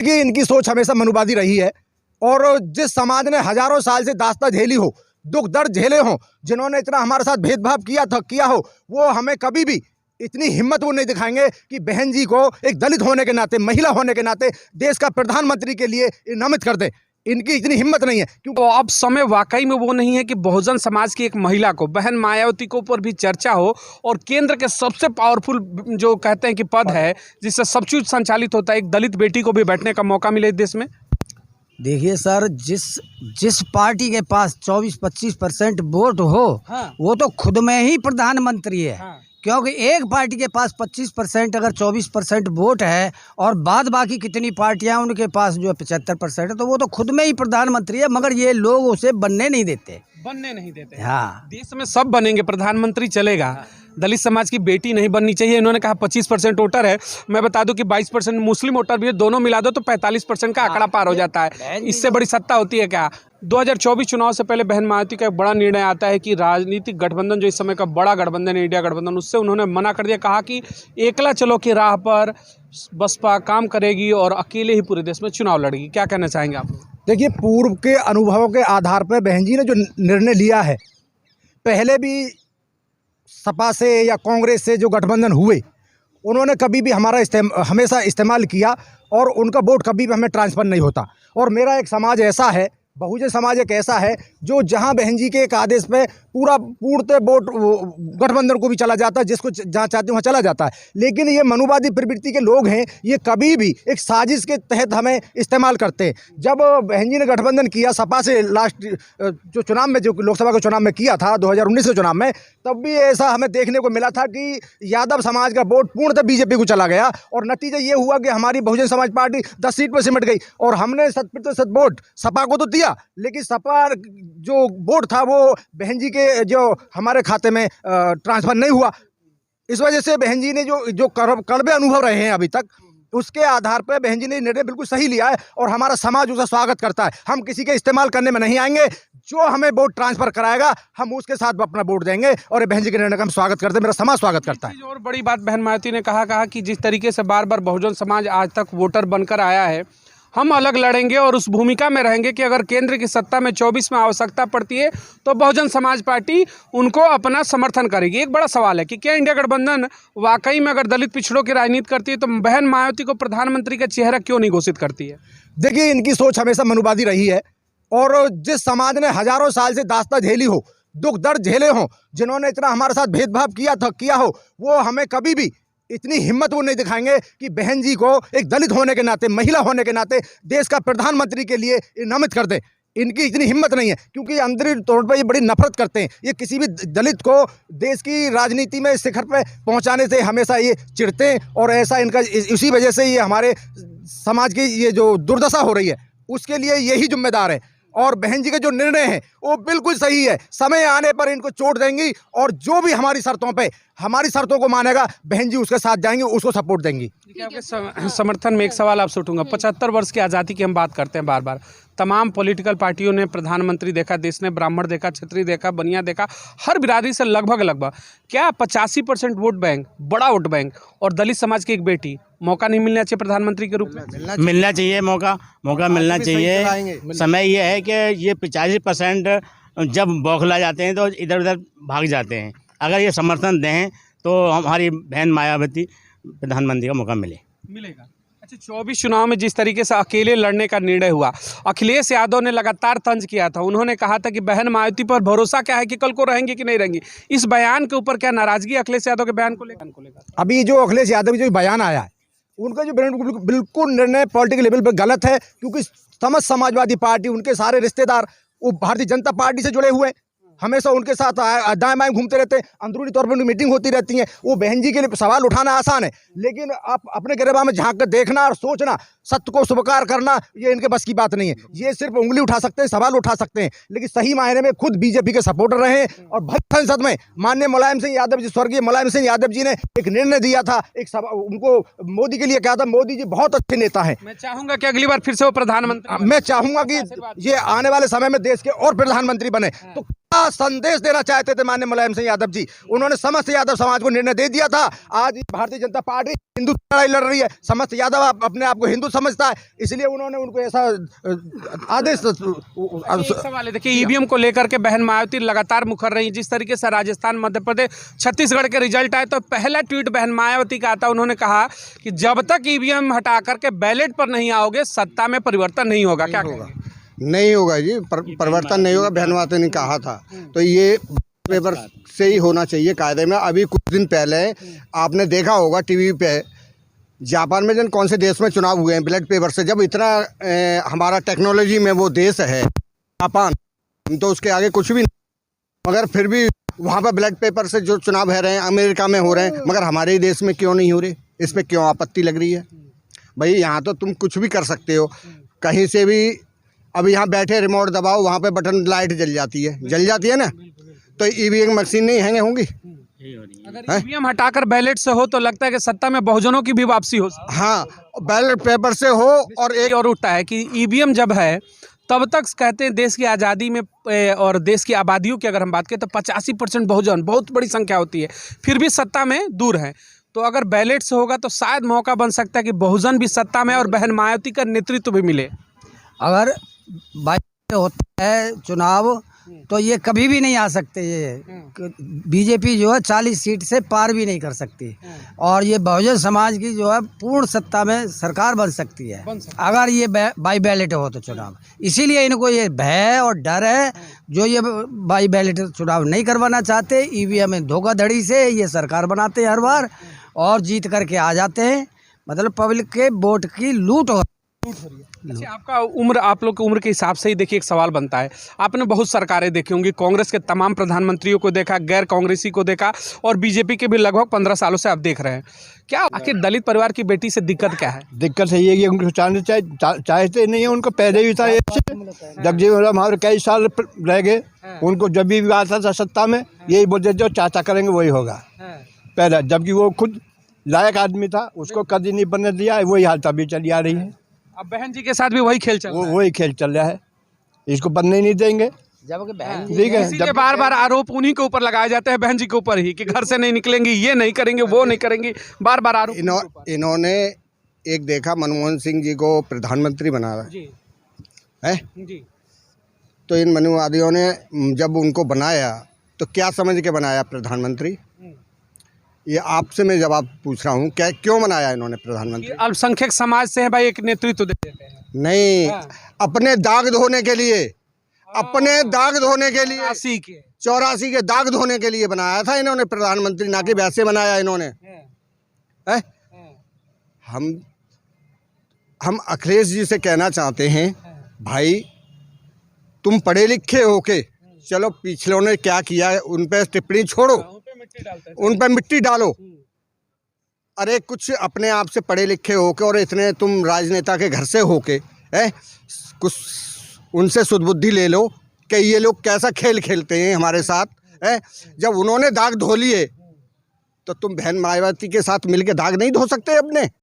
कि इनकी सोच हमेशा मनुवादी रही है और जिस समाज ने हजारों साल से दास्तां झेली हो, दुख दर्द झेले हों, जिन्होंने इतना हमारे साथ भेदभाव किया हो, वो हमें कभी भी इतनी हिम्मत वो नहीं दिखाएंगे कि बहन जी को एक दलित होने के नाते, महिला होने के नाते देश का प्रधानमंत्री के लिए नामित कर दे। इनकी इतनी हिम्मत नहीं है क्योंकि तो अब समय वाकई में वो नहीं है कि बहुजन समाज की एक महिला को, बहन मायावती को ऊपर भी चर्चा हो और केंद्र के सबसे पावरफुल जो कहते हैं कि पद है जिससे सब चीज संचालित होता है, एक दलित बेटी को भी बैठने का मौका मिले इस देश में। देखिए सर, जिस पार्टी के पास 24-25% वोट हो, हाँ। वो तो खुद में ही प्रधानमंत्री है। हाँ। क्योंकि एक पार्टी के पास 25% अगर 24% वोट है और बाद बाकी कितनी पार्टियां उनके पास जो 75% है, तो वो तो खुद में ही प्रधानमंत्री है। मगर ये लोग उसे बनने नहीं देते। हाँ, देश में सब बनेंगे, प्रधानमंत्री चलेगा, दलित समाज की बेटी नहीं बननी चाहिए। इन्होंने कहा 25% वोटर है, मैं बता दूं कि 22% मुस्लिम वोटर भी है, दोनों मिला दो तो 45% का आंकड़ा पार हो जाता है। इससे बड़ी सत्ता होती है क्या? 2024 चुनाव से पहले बहन मायावती का एक बड़ा निर्णय आता है कि राजनीतिक गठबंधन जो इस समय का बड़ा गठबंधन है, इंडिया गठबंधन, उससे उन्होंने मना कर दिया, कहा कि एकला चलो की राह पर बसपा काम करेगी और अकेले ही पूरे देश में चुनाव लड़ेगी। क्या कहना चाहेंगे आप? देखिए, पूर्व के अनुभवों के आधार पर बहन जी ने जो निर्णय लिया है, पहले भी सपा से या कांग्रेस से जो गठबंधन हुए, उन्होंने कभी भी हमारा हमेशा इस्तेमाल किया और उनका वोट कभी भी हमें ट्रांसफ़र नहीं होता। और मेरा एक समाज ऐसा है, बहुजन समाज एक ऐसा है जो जहां बहन जी के एक आदेश पे पूर्णतः वोट गठबंधन को भी चला जाता है, जिसको जहां चाहते हैं वहां चला जाता है। लेकिन ये मनुवादी प्रवृत्ति के लोग हैं, ये कभी भी एक साजिश के तहत हमें इस्तेमाल करते हैं। जब बहन जी ने गठबंधन किया सपा से लास्ट जो चुनाव में, जो लोकसभा के चुनाव में किया था 2019 के चुनाव में, तब भी ऐसा हमें देखने को मिला था कि यादव समाज का वोट पूर्णतः बीजेपी को चला गया और नतीजा ये हुआ कि हमारी बहुजन समाज पार्टी 10 सीट पर सिमट गई और हमने 100% वोट सपा को तो दिया, लेकिन सपा जो वोट था वो बहन जी के जो हमारे खाते में ट्रांसफर नहीं हुआ। इस वजह से बहन जी ने जो कड़वे अनुभव रहे हैं अभी तक, उसके आधार पर बहन जी ने निर्णय बिल्कुल सही लिया है और हमारा समाज उसका स्वागत करता है। हम किसी के इस्तेमाल करने में नहीं आएंगे, जो हमें वोट ट्रांसफर कराएगा हम उसके साथ अपना वोट देंगे और बहन जी के निर्णय का हम स्वागत करते हैं, मेरा समाज स्वागत करता है। और बड़ी बात बहन मायावती ने कहा कि जिस तरीके से बार बार बहुजन समाज आज तक वोटर बनकर आया है, हम अलग लड़ेंगे और उस भूमिका में रहेंगे कि अगर केंद्र की सत्ता में 24 में आवश्यकता पड़ती है तो बहुजन समाज पार्टी उनको अपना समर्थन करेगी। एक बड़ा सवाल है कि क्या इंडिया गठबंधन वाकई में अगर दलित पिछड़ों की राजनीति करती है तो बहन मायावती को प्रधानमंत्री का चेहरा क्यों नहीं घोषित करती है? देखिए, इनकी सोच हमेशा मनुवादी रही है और जिस समाज ने हजारों साल से दास्तां झेली हो, दुख दर्द झेले हों, जिन्होंने इतना हमारे साथ भेदभाव किया हो, वो हमें कभी भी इतनी हिम्मत वो नहीं दिखाएंगे कि बहन जी को एक दलित होने के नाते, महिला होने के नाते देश का प्रधानमंत्री के लिए नामित कर दे। इनकी इतनी हिम्मत नहीं है क्योंकि अंदरूनी तौर पर ये बड़ी नफरत करते हैं। ये किसी भी दलित को देश की राजनीति में शिखर पर पहुंचाने से हमेशा ये चिढ़ते हैं और ऐसा इनका इसी वजह से ये हमारे समाज की ये जो दुर्दशा हो रही है उसके लिए यही जिम्मेदार है। और बहन जी के जो निर्णय हैं वो बिल्कुल सही है, समय आने पर इनको चोट देंगी और जो भी हमारी शर्तों को मानेगा बहन जी उसके साथ जाएंगे, उसको सपोर्ट देंगी। आपके समर्थन में एक सवाल आपसे उठूंगा। 75 वर्ष की आज़ादी की हम बात करते हैं बार बार, तमाम पॉलिटिकल पार्टियों ने प्रधानमंत्री देखा, देश ने ब्राह्मण देखा, क्षत्रिय देखा, बनिया देखा, हर बिरादरी से लगभग क्या 85% वोट बैंक, बड़ा वोट बैंक और दलित समाज की एक बेटी, मौका नहीं मिलना चाहिए प्रधानमंत्री के रूप में? मिलना चाहिए, मौका मिलना चाहिए। समय ये है कि ये 85% जब बौखला जाते हैं तो इधर उधर भाग जाते हैं। अगर ये समर्थन दें तो हमारी बहन मायावती प्रधानमंत्री का मौका मिलेगा। अच्छा, 24 चुनाव में जिस तरीके से अकेले लड़ने का निर्णय हुआ, अखिलेश यादव ने लगातार तंज किया था। उन्होंने कहा था कि बहन मायावती पर भरोसा क्या है कि कल को रहेंगी कि नहीं रहेंगी। इस बयान के ऊपर क्या नाराजगी अखिलेश यादव के बयान को लेकर? अभी जो अखिलेश यादव जो बयान आया है, उनका जो बिल्कुल निर्णय पॉलिटिकल लेवल पर गलत है क्योंकि समाजवादी पार्टी, उनके सारे रिश्तेदार वो भारतीय जनता पार्टी से जुड़े हुए हैं, हमेशा उनके साथ दाएं बाएं घूमते रहते हैं, अंदरूनी तौर पर उनकी मीटिंग होती रहती है। वो बहन जी के लिए सवाल उठाना आसान है, लेकिन आप अपने गिरबान में झांक कर देखना और सोचना, सत्य को स्वीकार करना, ये इनके बस की बात नहीं है। ये सिर्फ उंगली उठा सकते हैं, सवाल उठा सकते हैं, लेकिन सही मायने में खुद बीजेपी के सपोर्टर रहे हैं। और संसद में माननीय मुलायम सिंह यादव जी, स्वर्गीय मुलायम सिंह यादव जी ने एक निर्णय दिया था, उनको मोदी के लिए कहा था। मोदी जी बहुत अच्छे नेता हैं। मैं चाहूंगा कि अगली बार फिर से वो प्रधानमंत्री, मैं चाहूंगा कि ये आने वाले समय में देश के और प्रधानमंत्री बने। तो क्या संदेश देना चाहते थे माननीय मुलायम सिंह यादव जी? उन्होंने समस्त यादव समाज को निर्णय दे दिया था। आज भारतीय जनता पार्टी हिंदू लड़ाई लड़ रही है, समस्त यादव अपने आप को हिंदू समझता है, इसलिए उन्होंने उनको ऐसा आदेश। सवाल है, देखिए ईवीएम को लेकर के बहन मायावती लगातार मुखर रही। जिस तरीके से राजस्थान, मध्य प्रदेश, छत्तीसगढ़ के रिजल्ट आए तो पहला ट्वीट बहन मायावती का आता, उन्होंने कहा कि जब तक ईवीएम हटा करके बैलेट पर नहीं आओगे सत्ता में परिवर्तन नहीं होगा। क्या होगा? नहीं होगा जी, परिवर्तन नहीं होगा। बहन माता ने कहा था, तो ये पेपर से ही होना चाहिए कायदे में। अभी कुछ दिन पहले आपने देखा होगा टीवी पे, जापान में जन कौन से देश में चुनाव हुए हैं बैलेट पेपर से। जब इतना हमारा टेक्नोलॉजी में वो देश है जापान, तो उसके आगे कुछ भी नहीं, मगर फिर भी वहाँ पर बैलेट पेपर से जो चुनाव हो रहे हैं अमेरिका में हो रहे हैं, मगर हमारे देश में क्यों नहीं हो रहे? इस पर क्यों आपत्ति लग रही है? भाई यहाँ तो तुम कुछ भी कर सकते हो, कहीं से भी। अब यहाँ बैठे रिमोट दबाओ, वहाँ पे बटन लाइट जल जाती है ना, तो ईवीएम मशीन नहीं हैंग होंगी? अगर ईवीएम हटाकर बैलेट से हो तो लगता है कि सत्ता में बहुजनों की भी वापसी हो। हाँ, बैलेट पेपर से हो। और एक और उठता है कि ईवीएम जब है तब तक कहते हैं देश की आज़ादी में और देश की आबादियों की अगर हम बात करें तो 85% बहुजन बहुत बड़ी संख्या होती है, फिर भी सत्ता में दूर है। तो अगर बैलेट से होगा तो शायद मौका बन सकता है कि बहुजन भी सत्ता में और बहन मायावती का नेतृत्व भी मिले। अगर बाई होता है चुनाव तो ये कभी भी नहीं आ सकते। ये बीजेपी जो है 40 सीट से पार भी नहीं कर सकती, और ये बहुजन समाज की जो है पूर्ण सत्ता में सरकार बन सकती है अगर ये बाई बैलेट हो तो चुनाव। इसीलिए इनको ये भय और डर है, जो ये बाई बैलेट चुनाव नहीं करवाना चाहते। ईवीएम में धोखाधड़ी से ये सरकार बनाते हैं हर बार और जीत करके आ जाते हैं, मतलब पब्लिक के वोट की लूट हो। अच्छा, आपका उम्र, आप लोग की उम्र के हिसाब से ही देखिए एक सवाल बनता है। आपने बहुत सरकारें देखी होंगी, कांग्रेस के तमाम प्रधानमंत्रियों को देखा, गैर कांग्रेसी को देखा, और बीजेपी के भी लगभग 15 सालों से आप देख रहे हैं। क्या आखिर दलित परिवार की बेटी से दिक्कत क्या है? दिक्कत है ये कि उनको चाहते नहीं है, उनको पहले भी था। जब जी हमारे कई साल रह गए, उनको जब भी आता था सत्ता में यही बोलते जो चाचा करेंगे वही होगा पहले, जबकि वो खुद लायक आदमी था, उसको कभी नहीं बनने दिया। वही हाल तभी चली आ रही है। अब बहन जी के साथ भी वही खेल चल रहा है। वही खेल चल रहा है, इसको बनने ही नहीं देंगे। जबकि बहन जी ठीक है, इसीलिए बार बार आरोप उन्हीं के ऊपर लगाए जाते हैं, बहन जी के ऊपर ही, कि घर से नहीं निकलेंगी, ये नहीं करेंगे, वो नहीं करेंगी, बार बार आरोप। इन्होंने एक देखा मनमोहन सिंह जी को प्रधानमंत्री बनाया है, तो इन मनुवादियों ने जब उनको बनाया तो क्या समझ के बनाया प्रधानमंत्री? ये आपसे मैं जवाब पूछ रहा हूँ, क्या क्यों बनाया इन्होंने प्रधानमंत्री? अल्पसंख्यक समाज से है भाई, एक नेतृत्व दे देते हैं। नहीं, अपने दाग धोने के लिए, अपने दाग धोने के लिए, 84 के दाग धोने के लिए बनाया था इन्होंने प्रधानमंत्री, ना कि वैसे बनाया इन्होंने। है? हम अखिलेश जी से कहना चाहते हैं, भाई तुम पढ़े लिखे होके, चलो पिछलों ने क्या किया है उन पे टिप्पणी छोड़ो, उन पे मिट्टी डालो। अरे कुछ अपने आप से पढ़े लिखे होके और इतने तुम राजनेता के घर से होके कुछ उनसे सुधबुद्धि ले लो कि ये लोग कैसा खेल खेलते हैं हमारे साथ। जब उन्होंने दाग धो लिए तो तुम बहन मायावती के साथ मिलके दाग नहीं धो सकते अपने?